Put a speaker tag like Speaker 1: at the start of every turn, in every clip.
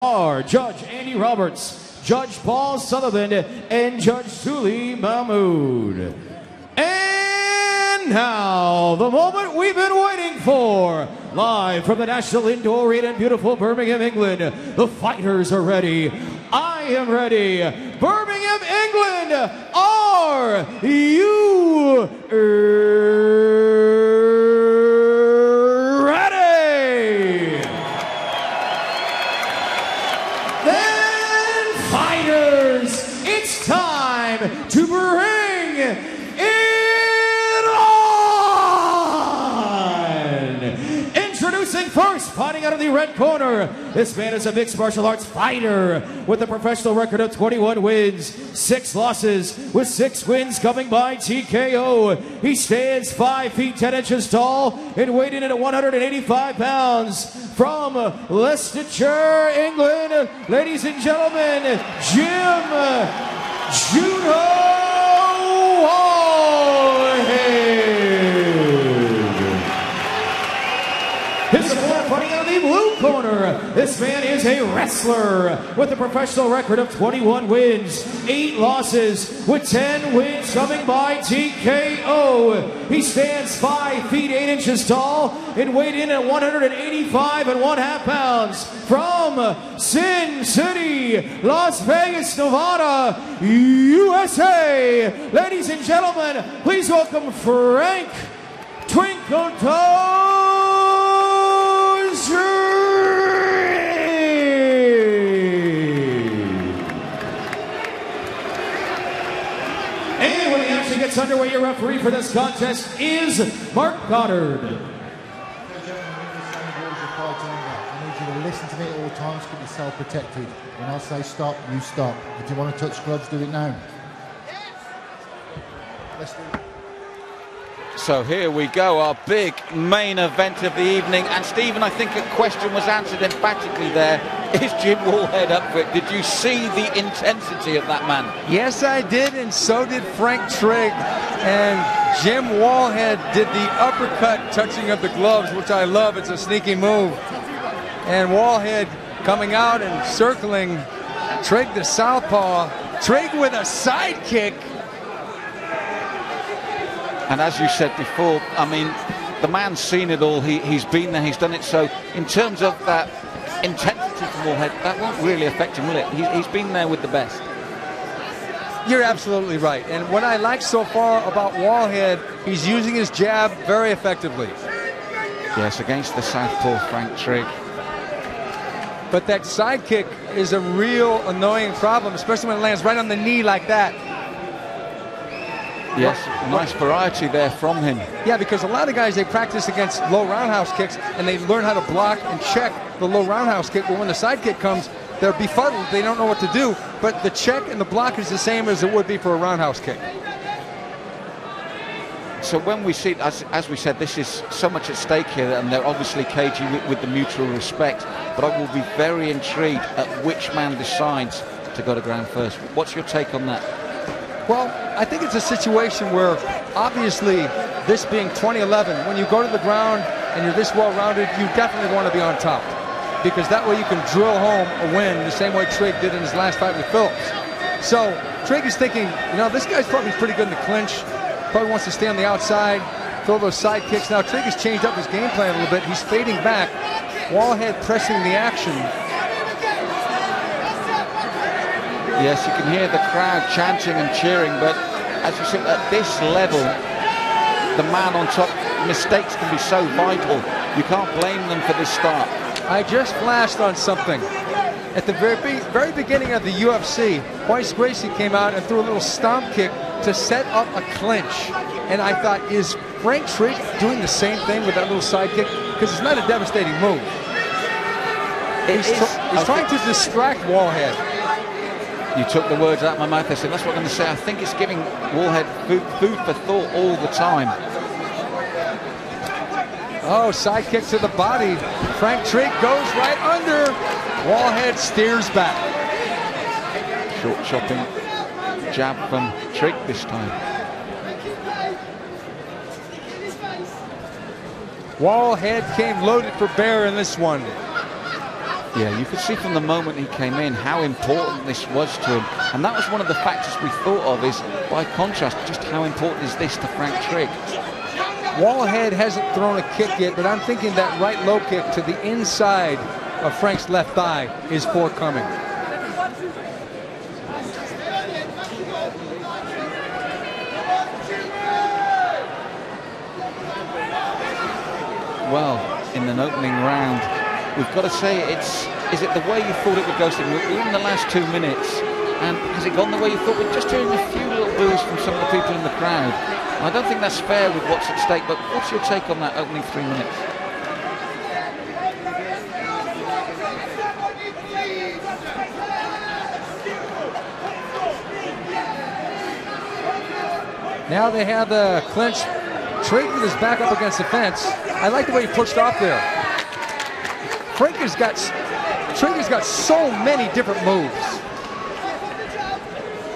Speaker 1: are Judge Andy Roberts, Judge Paul Sullivan, and Judge Julie Mahmood. And now, the moment we've been waiting for. Live from the National Indoor Arena in beautiful Birmingham, England. The fighters are ready. I am ready. Birmingham, England, are you ready? Then, fighters, it's time to bring it on! Introducing first, fighting out of the red corner. This man is a mixed martial arts fighter with a professional record of 21 wins, 6 losses, with 6 wins coming by TKO. He stands 5 feet 10 inches tall and weighed in at 185 pounds. From Leicestershire, England, ladies and gentlemen, Jim Judo Wallhead. His opponent fighting out of the blue corner. This man is a wrestler with a professional record of 21 wins, 8 losses, with 10 wins coming by TKO. He stands 5 feet 8 inches tall and weighed in at 185.5 pounds. From Sin City, Las Vegas, Nevada, USA. Ladies and gentlemen, please welcome Frank Twinkle Toes Trigg. And when the action gets underway, your referee for this contest is Mark Goddard.
Speaker 2: I need you to listen to me at all times, keep yourself protected. When I say stop, you stop. If you want to touch gloves, do it now. Let's do it.
Speaker 3: So here we go, our big main event of the evening. And Stephen, I think a question was answered emphatically there. Is Jim Wallhead up for it? Did you see the intensity of that man?
Speaker 4: Yes, I did, and so did Frank Trigg. And Jim Wallhead did the uppercut touching of the gloves, which I love. It's a sneaky move. And Wallhead coming out and circling Trigg the southpaw. Trigg with a side kick.
Speaker 3: And as you said before, I mean, the man's seen it all. He's been there, he's done it. So in terms of that intensity from Wallhead, that won't really affect him, will it? He's been there with the best.
Speaker 4: You're absolutely right. And what I like so far about Wallhead, he's using his jab very effectively.
Speaker 3: Yes, against the southpaw Frank Trigg.
Speaker 4: But that side kick is a real annoying problem, especially when it lands right on the knee like that.
Speaker 3: Yes, nice variety there from him.
Speaker 4: Yeah, because a lot of guys, they practice against low roundhouse kicks and they learn how to block and check the low roundhouse kick. But when the side kick comes, they're befuddled. They don't know what to do. But the check and the block is the same as it would be for a roundhouse kick.
Speaker 3: So when we see, as we said, this is so much at stake here, and they're obviously cagey with the mutual respect. But I will be very intrigued at which man decides to go to ground first. What's your take on that?
Speaker 4: Well, I think it's a situation where, obviously, this being 2011, when you go to the ground and you're this well-rounded, you definitely want to be on top. Because that way you can drill home a win the same way Trigg did in his last fight with Phillips. So Trigg is thinking, you know, this guy's probably pretty good in the clinch. Probably wants to stay on the outside, throw those side kicks. Now Trigg has changed up his game plan a little bit. He's fading back. Wallhead pressing the action.
Speaker 3: Yes, you can hear the crowd chanting and cheering, but as you said, at this level, the man on top, mistakes can be so vital. You can't blame them for this start.
Speaker 4: I just flashed on something. At the very beginning of the UFC, Royce Gracie came out and threw a little stomp kick to set up a clinch. And I thought, is Frank Trigg doing the same thing with that little side kick? Because it's not a devastating move. He's trying to distract Wallhead.
Speaker 3: You took the words out of my mouth. I said, that's what I'm going to say. I think it's giving Wallhead food for thought all the time.
Speaker 4: Oh, side kick to the body. Frank Trigg goes right under. Wallhead steers back.
Speaker 3: Short chopping jab from Trigg this time.
Speaker 4: Wallhead came loaded for bear in this one.
Speaker 3: Yeah, you could see from the moment he came in how important this was to him. And that was one of the factors we thought of, is by contrast, just how important is this to Frank Trigg.
Speaker 4: Wallhead hasn't thrown a kick yet, but I'm thinking that right low kick to the inside of Frank's left thigh is forthcoming.
Speaker 3: Well, in an opening round, we've got to say, is it the way you thought it would go, Stephen? We're in the last 2 minutes, and has it gone the way you thought? We're just hearing a few little boos from some of the people in the crowd. I don't think that's fair with what's at stake, but what's your take on that opening 3 minutes?
Speaker 4: Now they have the clinch. Trigg with his back up against the fence. I like the way he pushed off there. Trigg has got so many different moves.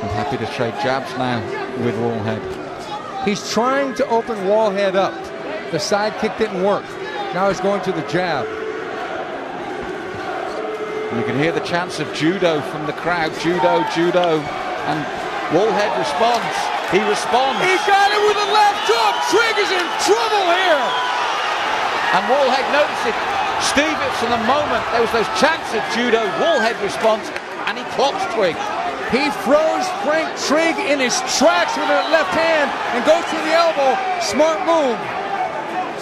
Speaker 3: I'm happy to trade jabs now with Wallhead.
Speaker 4: He's trying to open Wallhead up. The side kick didn't work. Now he's going to the jab.
Speaker 3: And you can hear the chants of judo from the crowd. Judo, judo. And Wallhead responds. He responds.
Speaker 4: He got it with a left hook. Trigg is in trouble here.
Speaker 3: And Wallhead noticed it. Steve, it's from the moment there was those chants of judo, Wallhead responds, and he clocks Trigg.
Speaker 4: He throws Frank Trigg in his tracks with a left hand and goes to the elbow. Smart move.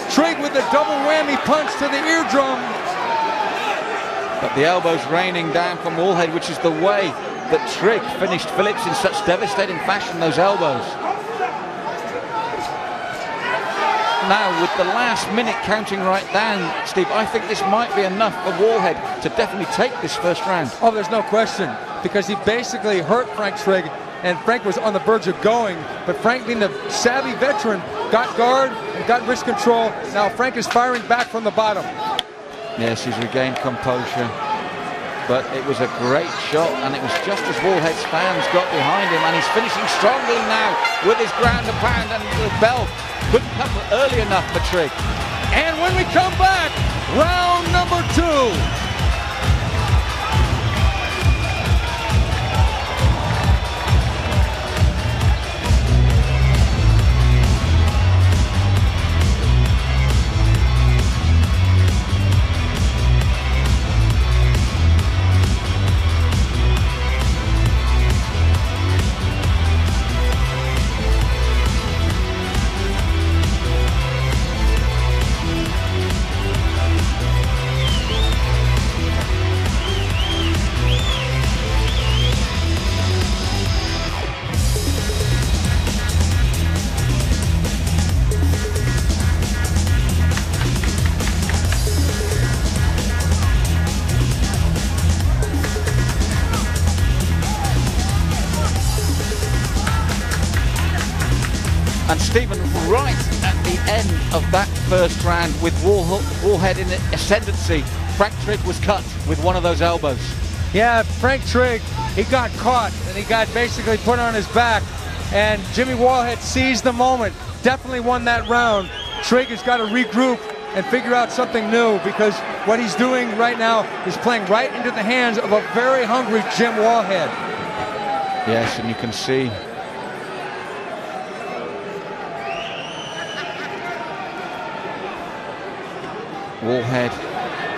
Speaker 4: Trigg with the double whammy punch to the eardrum.
Speaker 3: But the elbow's raining down from Wallhead, which is the way that Trigg finished Phillips in such devastating fashion, those elbows. Now, with the last minute counting right down, Steve, I think this might be enough for Wallhead to definitely take this first round.
Speaker 4: Oh, there's no question, because he basically hurt Frank Trigg, and Frank was on the verge of going, but Frank, being the savvy veteran, got guard and got wrist control. Now Frank is firing back from the bottom.
Speaker 3: Yes, he's regained composure. But it was a great shot, and it was just as Wallhead's fans got behind him, and he's finishing strongly now with his ground and pound, and the bell couldn't come early enough for Trigg.
Speaker 4: And when we come back, round number 2.
Speaker 3: And Stephen, right at the end of that first round, with Wallhead in the ascendancy, Frank Trigg was cut with one of those elbows.
Speaker 4: Yeah, Frank Trigg, he got caught and he got basically put on his back, and Jimmy Wallhead seized the moment, definitely won that round. Trigg has got to regroup and figure out something new, because what he's doing right now is playing right into the hands of a very hungry Jim Wallhead.
Speaker 3: Yes, and you can see Wallhead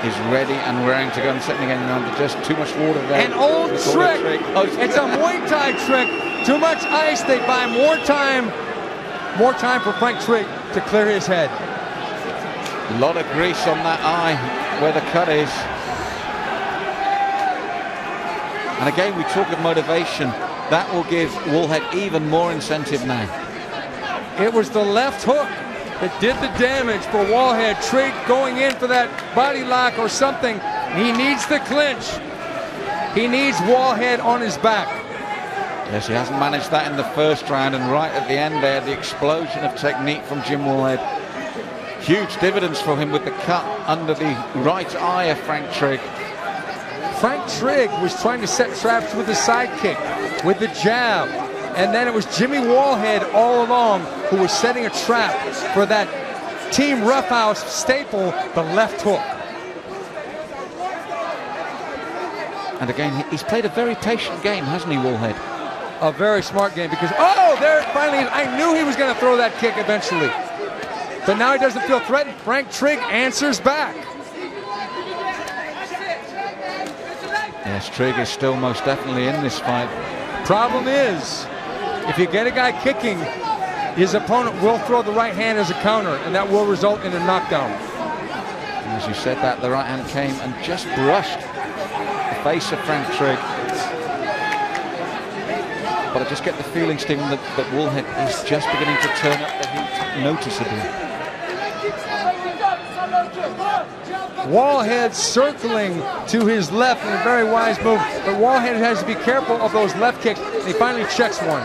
Speaker 3: is ready and raring to go and setting again under just too much water there.
Speaker 4: An old trick. Oh, it's a Muay Thai trick. Too much ice. They buy more time for Frank Trigg to clear his head.
Speaker 3: A lot of grease on that eye where the cut is. And again, we talk of motivation. That will give Wallhead even more incentive now.
Speaker 4: It was the left hook that did the damage for Wallhead. Trigg going in for that body lock or something. He needs the clinch. He needs Wallhead on his back.
Speaker 3: Yes, he hasn't managed that in the first round, and right at the end there, the explosion of technique from Jim Wallhead. Huge dividends for him with the cut under the right eye of Frank Trigg.
Speaker 4: Frank Trigg was trying to set traps with the side kick, with the jab, and then it was Jimmy Wallhead all along who was setting a trap for that Team Roughhouse staple, the left hook.
Speaker 3: And again, he's played a very patient game, hasn't he, Wallhead?
Speaker 4: A very smart game, because, oh, there finally, I knew he was going to throw that kick eventually. But now he doesn't feel threatened. Frank Trigg answers back.
Speaker 3: Yes, Trigg is still most definitely in this fight.
Speaker 4: Problem is, if you get a guy kicking, his opponent will throw the right hand as a counter, and that will result in a knockdown.
Speaker 3: And as you said that, the right hand came and just brushed the face of Frank Trigg. But I just get the feeling, Stephen, that Wallhead is just beginning to turn up the heat noticeably.
Speaker 4: Wallhead circling to his left in a very wise move, but Wallhead has to be careful of those left kicks. He finally checks one.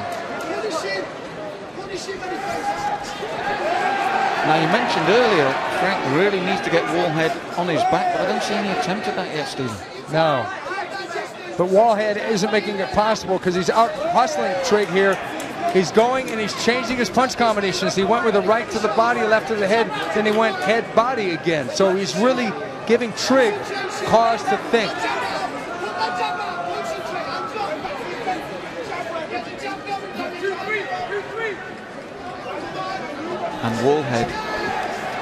Speaker 3: Now, you mentioned earlier, Frank really needs to get Wallhead on his back, but I don't see any attempt at that yet, Stephen.
Speaker 4: No. But Wallhead isn't making it possible because he's out hustling Trigg here. He's going and he's changing his punch combinations. He went with a right to the body, left to the head, then he went head-body again. So he's really giving Trigg cause to think.
Speaker 3: And Wallhead,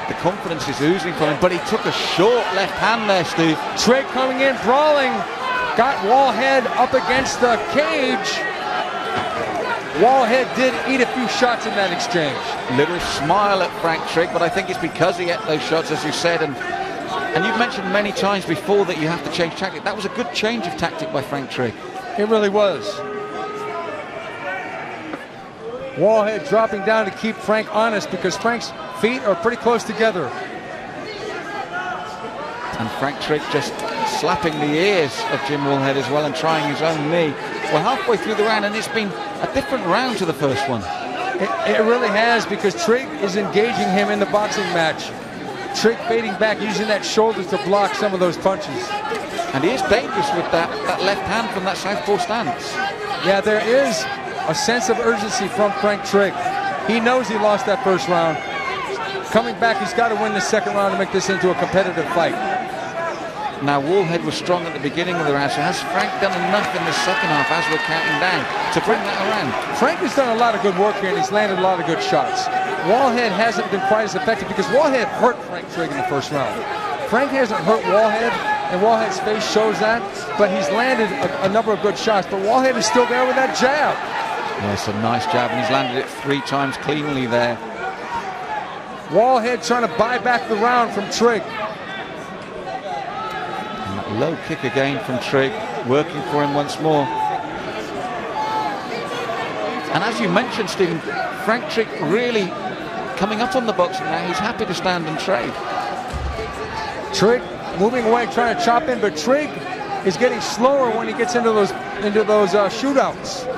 Speaker 3: the confidence is oozing from him, but he took a short left hand there, Steve.
Speaker 4: Trigg coming in, brawling, got Wallhead up against the cage. Wallhead did eat a few shots in that exchange.
Speaker 3: Little smile at Frank Trigg, but I think it's because he ate those shots, as you said, and you've mentioned many times before that you have to change tactic. That was a good change of tactic by Frank Trigg.
Speaker 4: It really was. Wallhead dropping down to keep Frank honest because Frank's feet are pretty close together.
Speaker 3: And Frank Trigg just slapping the ears of Jim Wallhead as well and trying his own knee. We're halfway through the round and it's been a different round to the first one.
Speaker 4: It really has, because Trigg is engaging him in the boxing match. Trigg fading back, using that shoulder to block some of those punches.
Speaker 3: And he is dangerous with that left hand from that southpaw stance.
Speaker 4: Yeah, there is a sense of urgency from Frank Trigg. He knows he lost that first round. Coming back, he's got to win the second round to make this into a competitive fight.
Speaker 3: Now, Wallhead was strong at the beginning of the round, so has Frank done enough in the second half as we're counting down to bring that around?
Speaker 4: Frank has done a lot of good work here, and he's landed a lot of good shots. Wallhead hasn't been quite as effective because Wallhead hurt Frank Trigg in the first round. Frank hasn't hurt Wallhead, and Wallhead's face shows that, but he's landed a number of good shots. But Wallhead is still there with that jab.
Speaker 3: Yes, a nice jab, and he's landed it 3 times cleanly there.
Speaker 4: Wallhead trying to buy back the round from Trigg.
Speaker 3: And that low kick again from Trigg, working for him once more. And as you mentioned, Stephen, Frank Trigg really coming up on the boxing now. He's happy to stand and trade.
Speaker 4: Trigg moving away, trying to chop in, but Trigg is getting slower when he gets into those shootouts.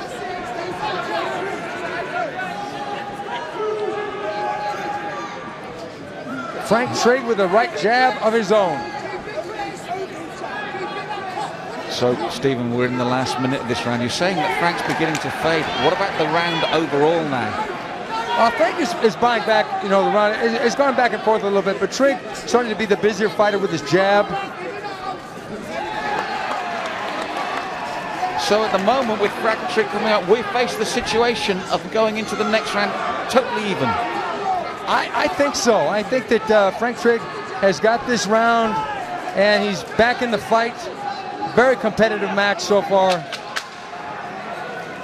Speaker 4: Frank Trigg with a right jab of his own.
Speaker 3: So, Stephen, we're in the last minute of this round. You're saying that Frank's beginning to fade. What about the round overall now?
Speaker 4: Frank is buying back, the round. It's gone back and forth a little bit, but Trigg starting to be the busier fighter with his jab.
Speaker 3: So at the moment, with Frank Trigg coming up, we face the situation of going into the next round totally even.
Speaker 4: I think so. I think that Frank Trigg has got this round, and he's back in the fight. Very competitive match so far.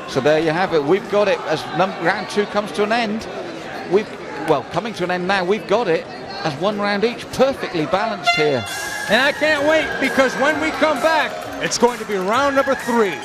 Speaker 3: So there you have it. We've got it as round 2 comes to an end. Coming to an end now. We've got it as 1 round each, perfectly balanced here.
Speaker 4: And I can't wait, because when we come back, it's going to be round number 3.